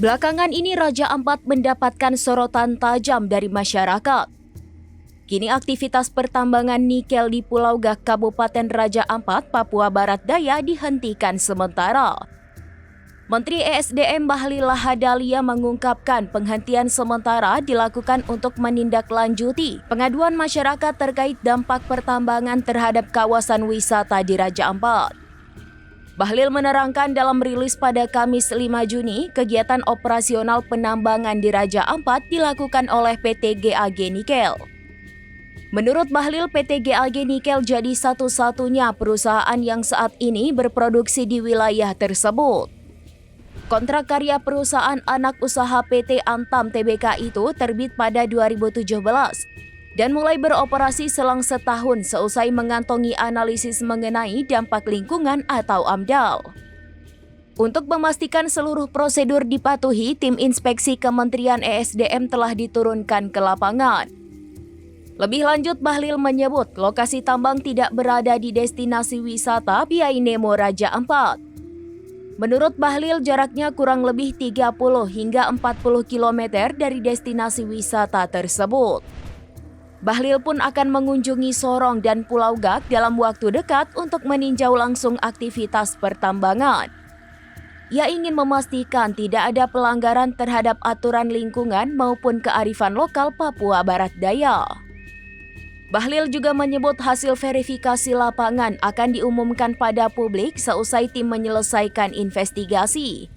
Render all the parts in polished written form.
Belakangan ini Raja Ampat mendapatkan sorotan tajam dari masyarakat. Kini aktivitas pertambangan nikel di Pulau Gak, Kabupaten Raja Ampat, Papua Barat Daya dihentikan sementara. Menteri ESDM Bahlil Lahadalia mengungkapkan penghentian sementara dilakukan untuk menindaklanjuti pengaduan masyarakat terkait dampak pertambangan terhadap kawasan wisata di Raja Ampat. Bahlil menerangkan dalam rilis pada Kamis 5 Juni, kegiatan operasional penambangan di Raja Ampat dilakukan oleh PT GAG Nikel. Menurut Bahlil, PT GAG Nikel jadi satu-satunya perusahaan yang saat ini berproduksi di wilayah tersebut. Kontrak karya perusahaan anak usaha PT Antam Tbk itu terbit pada 2017 dan mulai beroperasi selang setahun seusai mengantongi analisis mengenai dampak lingkungan atau AMDAL. Untuk memastikan seluruh prosedur dipatuhi, tim inspeksi Kementerian ESDM telah diturunkan ke lapangan. Lebih lanjut, Bahlil menyebut lokasi tambang tidak berada di destinasi wisata Biai Nemo Raja Ampat. Menurut Bahlil, jaraknya kurang lebih 30 hingga 40 km dari destinasi wisata tersebut. Bahlil pun akan mengunjungi Sorong dan Pulau Gak dalam waktu dekat untuk meninjau langsung aktivitas pertambangan. Ia ingin memastikan tidak ada pelanggaran terhadap aturan lingkungan maupun kearifan lokal Papua Barat Daya. Bahlil juga menyebut hasil verifikasi lapangan akan diumumkan pada publik seusai tim menyelesaikan investigasi.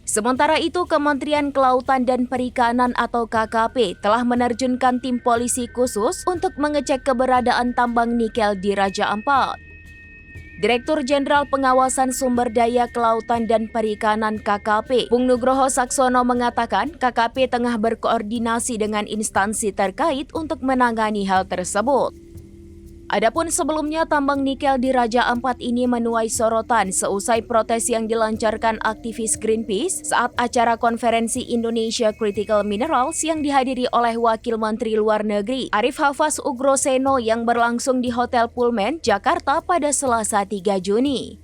Sementara itu, Kementerian Kelautan dan Perikanan atau KKP telah menerjunkan tim polisi khusus untuk mengecek keberadaan tambang nikel di Raja Ampat. Direktur Jenderal Pengawasan Sumber Daya Kelautan dan Perikanan KKP, Bung Nugroho Saksono mengatakan KKP tengah berkoordinasi dengan instansi terkait untuk menangani hal tersebut. Adapun sebelumnya tambang nikel di Raja Ampat ini menuai sorotan seusai protes yang dilancarkan aktivis Greenpeace saat acara konferensi Indonesia Critical Minerals yang dihadiri oleh Wakil Menteri Luar Negeri Arif Hafaz Ugroseno yang berlangsung di Hotel Pullman, Jakarta pada Selasa 3 Juni.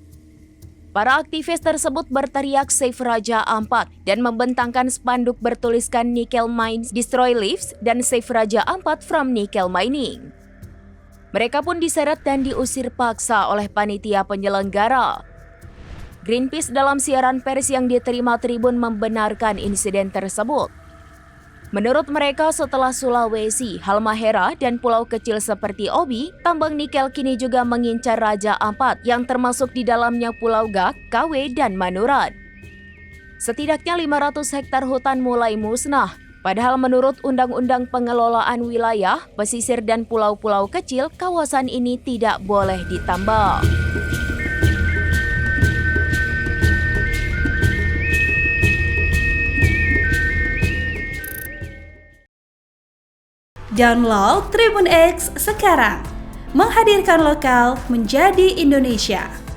Para aktivis tersebut berteriak Save Raja Ampat dan membentangkan spanduk bertuliskan Nickel Mines Destroy Lives dan Save Raja Ampat from Nickel Mining. Mereka pun diseret dan diusir paksa oleh panitia penyelenggara. Greenpeace dalam siaran pers yang diterima Tribun membenarkan insiden tersebut. Menurut mereka, setelah Sulawesi, Halmahera, dan pulau kecil seperti Obi, tambang nikel kini juga mengincar Raja Ampat yang termasuk di dalamnya Pulau Gak, Kawe, dan Manurat. Setidaknya 500 hektar hutan mulai musnah. Padahal menurut Undang-Undang Pengelolaan Wilayah, Pesisir dan Pulau-Pulau Kecil, kawasan ini tidak boleh ditambang. Download Tribun X sekarang, menghadirkan lokal menjadi Indonesia.